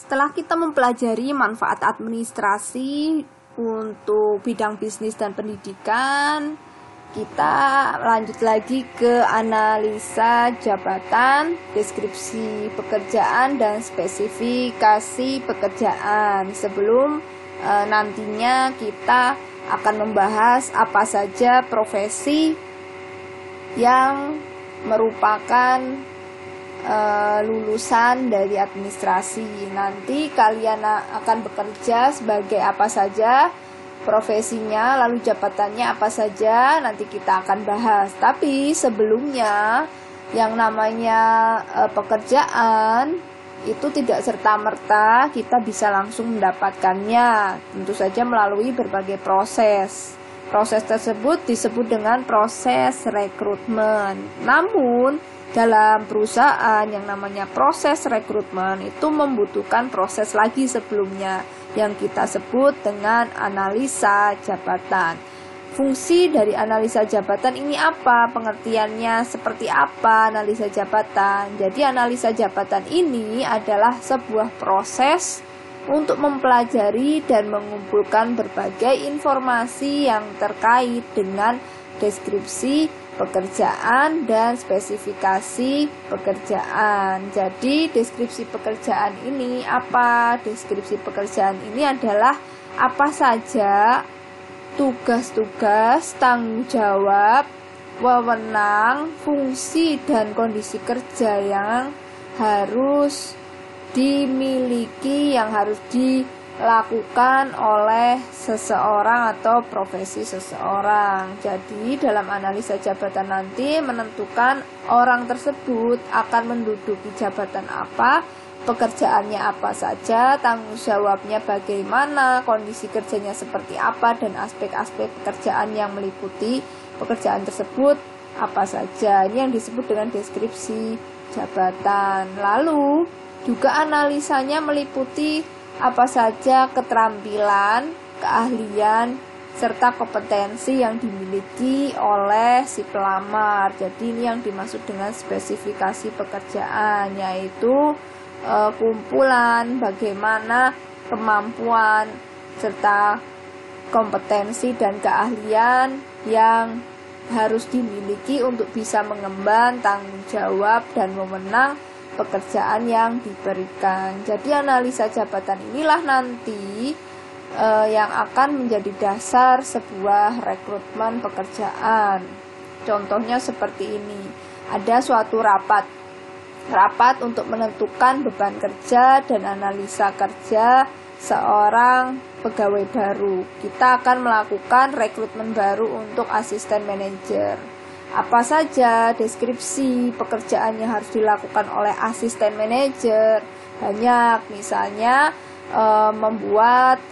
Setelah kita mempelajari manfaat administrasi untuk bidang bisnis dan pendidikan, kita lanjut lagi ke analisa jabatan, deskripsi pekerjaan, dan spesifikasi pekerjaan. Sebelum nantinya kita akan membahas apa saja profesi yang merupakan lulusan dari administrasi. Nanti kalian akan bekerja sebagai apa saja profesinya, lalu jabatannya apa saja, nanti kita akan bahas. Tapi sebelumnya, yang namanya pekerjaan itu tidak serta-merta kita bisa langsung mendapatkannya. Tentu saja melalui berbagai proses. Proses tersebut disebut dengan proses rekrutmen. Namun dalam perusahaan yang namanya proses rekrutmen itu membutuhkan proses lagi sebelumnya yang kita sebut dengan analisa jabatan. Fungsi dari analisa jabatan ini apa? Pengertiannya seperti apa analisa jabatan? Jadi analisa jabatan ini adalah sebuah proses untuk mempelajari dan mengumpulkan berbagai informasi yang terkait dengan deskripsi pekerjaan dan spesifikasi pekerjaan. Jadi deskripsi pekerjaan ini apa? Deskripsi pekerjaan ini adalah apa saja tugas-tugas, tanggung jawab, wewenang, fungsi dan kondisi kerja yang harus dimiliki, yang harus dilakukan oleh seseorang atau profesi seseorang. Jadi dalam analisa jabatan nanti menentukan orang tersebut akan menduduki jabatan apa, pekerjaannya apa saja, tanggung jawabnya bagaimana, kondisi kerjanya seperti apa, dan aspek-aspek pekerjaan yang meliputi pekerjaan tersebut apa saja. Ini yang disebut dengan deskripsi jabatan. Lalu juga analisanya meliputi apa saja keterampilan, keahlian, serta kompetensi yang dimiliki oleh si pelamar. Jadi ini yang dimaksud dengan spesifikasi pekerjaan, yaitu kumpulan bagaimana kemampuan serta kompetensi dan keahlian yang harus dimiliki untuk bisa mengemban tanggung jawab dan wewenang pekerjaan yang diberikan. Jadi analisa jabatan inilah nanti yang akan menjadi dasar sebuah rekrutmen pekerjaan. Contohnya seperti ini. Ada suatu rapat untuk menentukan beban kerja dan analisa kerja seorang pegawai baru. Kita akan melakukan rekrutmen baru untuk asisten manajer. Apa saja deskripsi pekerjaan yang harus dilakukan oleh asisten manajer? Banyak, misalnya membuat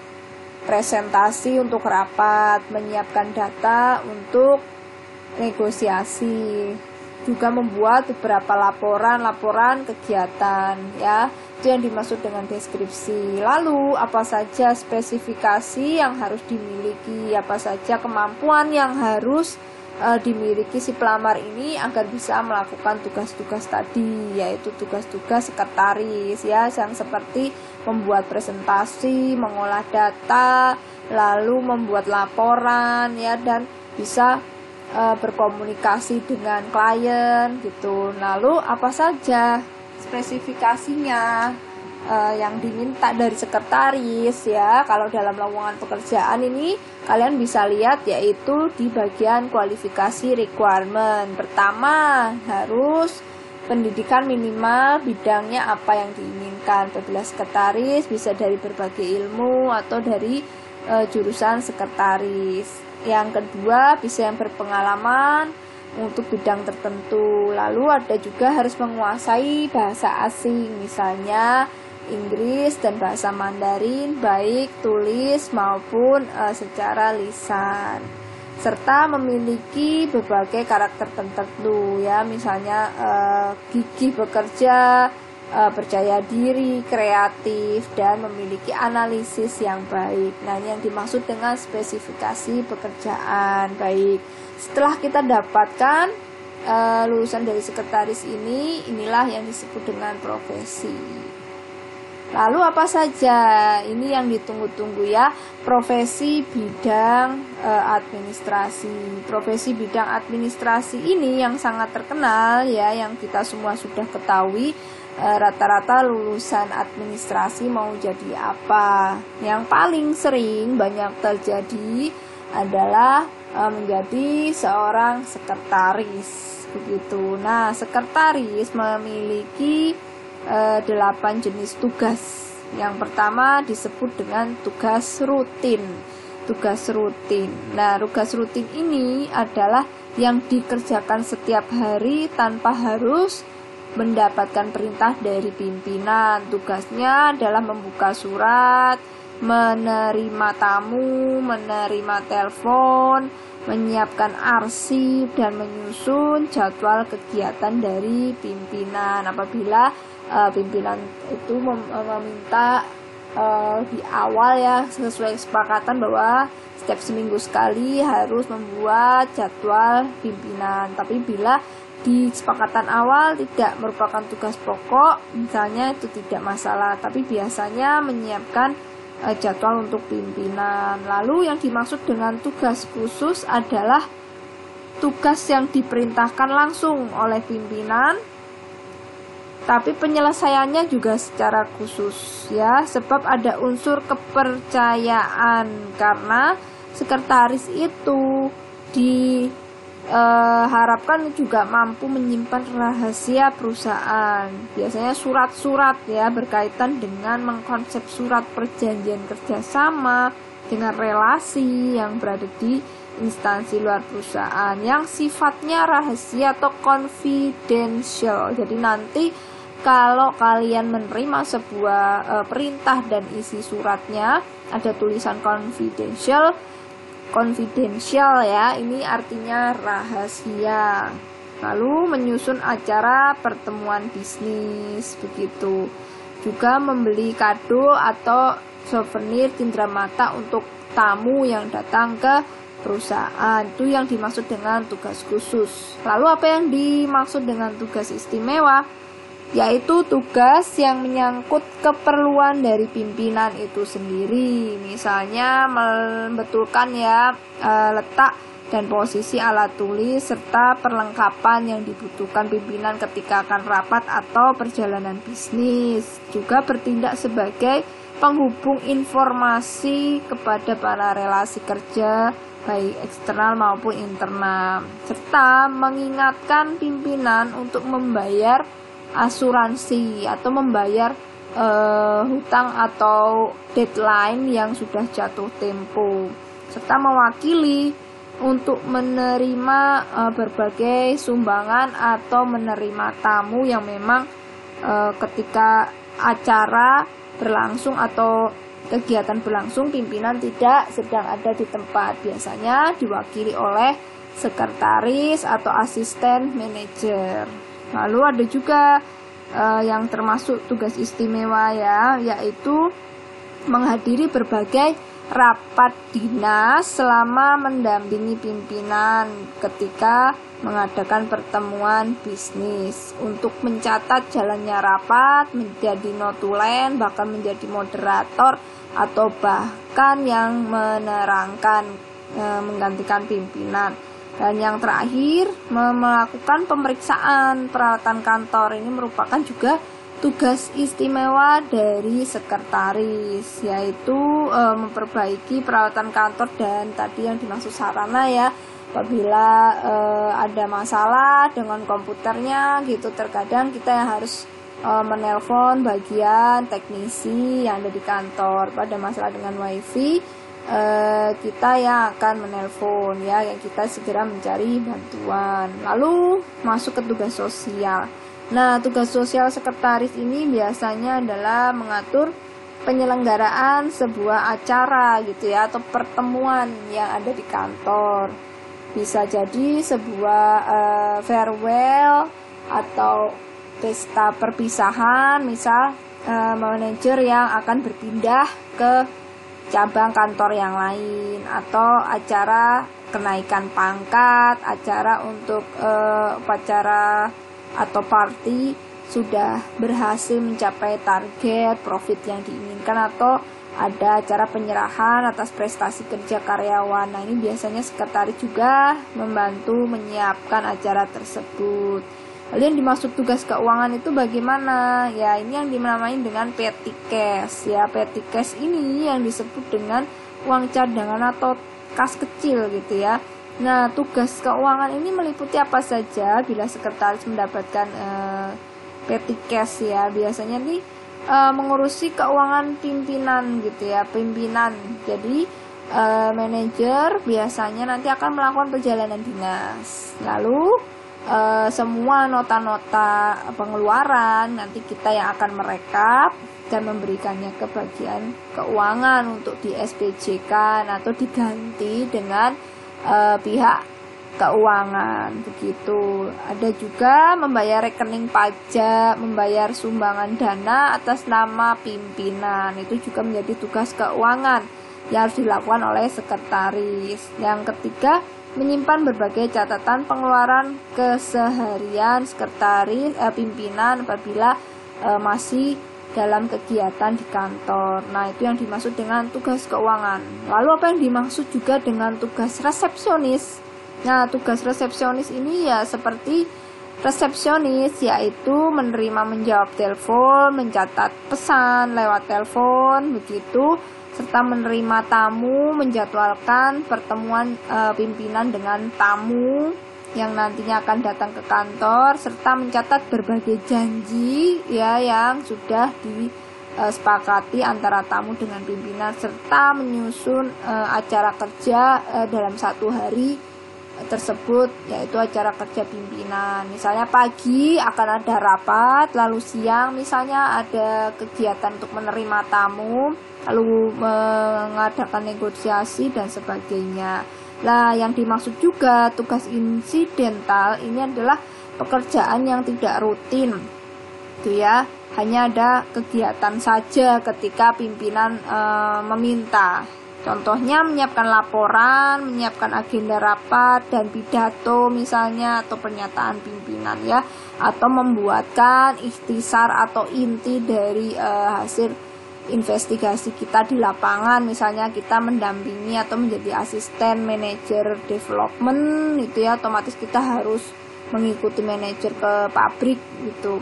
presentasi untuk rapat, menyiapkan data untuk negosiasi, juga membuat beberapa laporan kegiatan, ya. Itu yang dimaksud dengan deskripsi. Lalu apa saja spesifikasi yang harus dimiliki, apa saja kemampuan yang harus dimiliki si pelamar ini agar bisa melakukan tugas-tugas tadi, yaitu tugas-tugas sekretaris, ya, yang seperti membuat presentasi, mengolah data, lalu membuat laporan, ya, dan bisa berkomunikasi dengan klien gitu. Lalu apa saja spesifikasinya yang diminta dari sekretaris, ya. Kalau dalam lowongan pekerjaan ini kalian bisa lihat, yaitu di bagian kualifikasi requirement. Pertama, harus pendidikan minimal bidangnya apa yang diinginkan. Apabila sekretaris bisa dari berbagai ilmu atau dari jurusan sekretaris. Yang kedua, bisa yang berpengalaman untuk bidang tertentu. Lalu ada juga harus menguasai bahasa asing, misalnya Inggris dan bahasa Mandarin, baik tulis maupun secara lisan, serta memiliki berbagai karakter tertentu, ya, misalnya gigih bekerja, percaya diri, kreatif, dan memiliki analisis yang baik. Nah, ini yang dimaksud dengan spesifikasi pekerjaan. Baik, setelah kita dapatkan lulusan dari sekretaris ini, inilah yang disebut dengan profesi. Lalu apa saja? Ini yang ditunggu-tunggu ya, profesi bidang administrasi. Profesi bidang administrasi ini yang sangat terkenal ya, yang kita semua sudah ketahui. Rata-rata lulusan administrasi mau jadi apa? Yang paling sering banyak terjadi adalah menjadi seorang sekretaris begitu. Nah, sekretaris memiliki 8 jenis tugas. Yang pertama disebut dengan tugas rutin. Tugas rutin. Nah, tugas rutin ini adalah yang dikerjakan setiap hari tanpa harus mendapatkan perintah dari pimpinan. Tugasnya adalah membuka surat, menerima tamu, menerima telepon, menyiapkan arsip, dan menyusun jadwal kegiatan dari pimpinan. Apabila pimpinan itu meminta di awal ya, sesuai kesepakatan bahwa setiap seminggu sekali harus membuat jadwal pimpinan. Tapi bila di kesepakatan awal tidak merupakan tugas pokok, misalnya itu tidak masalah, tapi biasanya menyiapkan jadwal untuk pimpinan. Lalu yang dimaksud dengan tugas khusus adalah tugas yang diperintahkan langsung oleh pimpinan, tapi penyelesaiannya juga secara khusus ya, sebab ada unsur kepercayaan karena sekretaris itu diharapkan juga mampu menyimpan rahasia perusahaan. Biasanya surat-surat ya, berkaitan dengan mengkonsep surat perjanjian kerjasama dengan relasi yang berada di instansi luar perusahaan yang sifatnya rahasia atau confidential. Jadi nanti kalau kalian menerima sebuah perintah dan isi suratnya ada tulisan confidential ya, ini artinya rahasia. Lalu menyusun acara pertemuan bisnis begitu. Juga membeli kado atau souvenir cenderamata untuk tamu yang datang ke perusahaan. Itu yang dimaksud dengan tugas khusus. Lalu apa yang dimaksud dengan tugas istimewa? Yaitu tugas yang menyangkut keperluan dari pimpinan itu sendiri. Misalnya membetulkan ya letak dan posisi alat tulis serta perlengkapan yang dibutuhkan pimpinan ketika akan rapat atau perjalanan bisnis. Juga bertindak sebagai penghubung informasi kepada para relasi kerja baik eksternal maupun internal, serta mengingatkan pimpinan untuk membayar asuransi atau membayar hutang atau deadline yang sudah jatuh tempo, serta mewakili untuk menerima berbagai sumbangan atau menerima tamu yang memang ketika acara berlangsung atau kegiatan berlangsung pimpinan tidak sedang ada di tempat. Biasanya diwakili oleh sekretaris atau asisten manajer. Lalu ada juga yang termasuk tugas istimewa ya, yaitu menghadiri berbagai rapat dinas selama mendampingi pimpinan ketika mengadakan pertemuan bisnis, untuk mencatat jalannya rapat, menjadi notulen, bahkan menjadi moderator atau bahkan yang menerangkan menggantikan pimpinan. Dan yang terakhir, melakukan pemeriksaan peralatan kantor. Ini merupakan juga tugas istimewa dari sekretaris, yaitu memperbaiki peralatan kantor dan tadi yang dimaksud sarana ya. Apabila ada masalah dengan komputernya gitu, terkadang kita yang harus menelpon bagian teknisi yang ada di kantor. Pada masalah dengan wifi, kita yang akan menelpon ya, yang kita segera mencari bantuan. Lalu masuk ke tugas sosial. Nah, tugas sosial sekretaris ini biasanya adalah mengatur penyelenggaraan sebuah acara gitu ya, atau pertemuan yang ada di kantor. Bisa jadi sebuah farewell atau pesta perpisahan, misal manajer yang akan berpindah ke cabang kantor yang lain, atau acara kenaikan pangkat, acara untuk upacara atau party sudah berhasil mencapai target profit yang diinginkan, atau ada acara penyerahan atas prestasi kerja karyawan. Nah, ini biasanya sekretaris juga membantu menyiapkan acara tersebut. Lalu yang dimaksud tugas keuangan itu bagaimana? Ya, ini yang dinamain dengan petty cash. Ya, petty cash ini yang disebut dengan uang cadangan atau kas kecil gitu ya. Nah, tugas keuangan ini meliputi apa saja bila sekretaris mendapatkan petty cash ya. Biasanya nih mengurusi keuangan pimpinan gitu ya, pimpinan. Jadi manajer biasanya nanti akan melakukan perjalanan dinas. Lalu semua nota-nota pengeluaran nanti kita yang akan merekap dan memberikannya ke bagian keuangan untuk di SPJ-kan atau diganti dengan pihak keuangan begitu. Ada juga membayar rekening pajak, membayar sumbangan dana atas nama pimpinan. Itu juga menjadi tugas keuangan yang harus dilakukan oleh sekretaris. Yang ketiga, menyimpan berbagai catatan pengeluaran keseharian sekretaris pimpinan apabila masih dalam kegiatan di kantor. Nah, itu yang dimaksud dengan tugas keuangan. Lalu apa yang dimaksud juga dengan tugas resepsionis? Nah, tugas resepsionis ini ya seperti resepsionis, yaitu menerima menjawab telepon, mencatat pesan lewat telepon, begitu, serta menerima tamu, menjadwalkan pertemuan pimpinan dengan tamu yang nantinya akan datang ke kantor, serta mencatat berbagai janji ya yang sudah disepakati antara tamu dengan pimpinan, serta menyusun acara kerja dalam satu hari tersebut, yaitu acara kerja pimpinan. Misalnya pagi akan ada rapat, lalu siang misalnya ada kegiatan untuk menerima tamu, lalu mengadakan negosiasi dan sebagainya. Nah, yang dimaksud juga tugas insidental ini adalah pekerjaan yang tidak rutin, itu ya, hanya ada kegiatan saja ketika pimpinan meminta. Contohnya menyiapkan laporan, menyiapkan agenda rapat dan pidato misalnya, atau pernyataan pimpinan ya, atau membuatkan ikhtisar atau inti dari hasil investigasi kita di lapangan. Misalnya kita mendampingi atau menjadi asisten manajer development itu ya, otomatis kita harus mengikuti manajer ke pabrik gitu.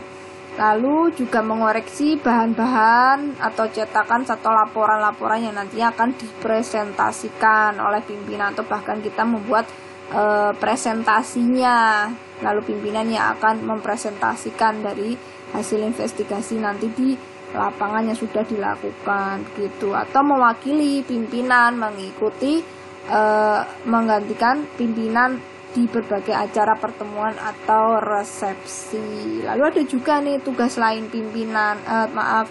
Lalu juga mengoreksi bahan-bahan atau cetakan atau laporan-laporan yang nantinya akan dipresentasikan oleh pimpinan, atau bahkan kita membuat presentasinya. Lalu pimpinan yang akan mempresentasikan dari hasil investigasi nanti di lapangan yang sudah dilakukan gitu, atau mewakili pimpinan mengikuti menggantikan pimpinan di berbagai acara pertemuan atau resepsi. Lalu ada juga nih tugas lain pimpinan,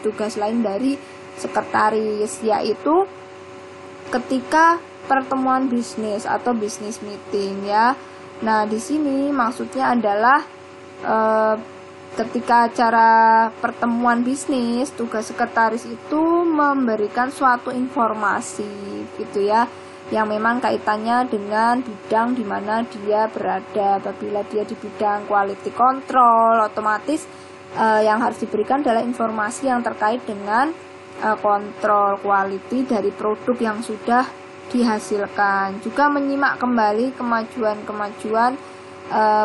tugas lain dari sekretaris, yaitu ketika pertemuan bisnis atau bisnis meeting ya. Nah, di sini maksudnya adalah ketika acara pertemuan bisnis, tugas sekretaris itu memberikan suatu informasi gitu ya, yang memang kaitannya dengan bidang di mana dia berada. Apabila dia di bidang quality control, otomatis yang harus diberikan adalah informasi yang terkait dengan kontrol quality dari produk yang sudah dihasilkan. Juga menyimak kembali kemajuan-kemajuan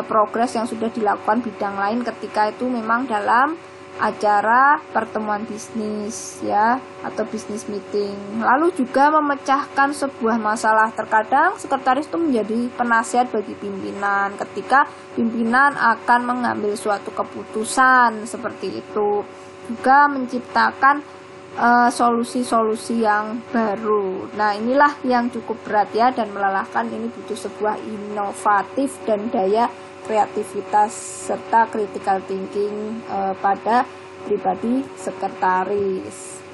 progres yang sudah dilakukan bidang lain ketika itu memang dalam acara pertemuan bisnis ya, atau bisnis meeting. Lalu juga memecahkan sebuah masalah. Terkadang sekretaris itu menjadi penasihat bagi pimpinan ketika pimpinan akan mengambil suatu keputusan seperti itu. Juga menciptakan solusi-solusi yang baru. Nah, inilah yang cukup berat ya dan melelahkan. Ini butuh sebuah inovatif dan daya kreativitas serta critical thinking pada pribadi sekretaris.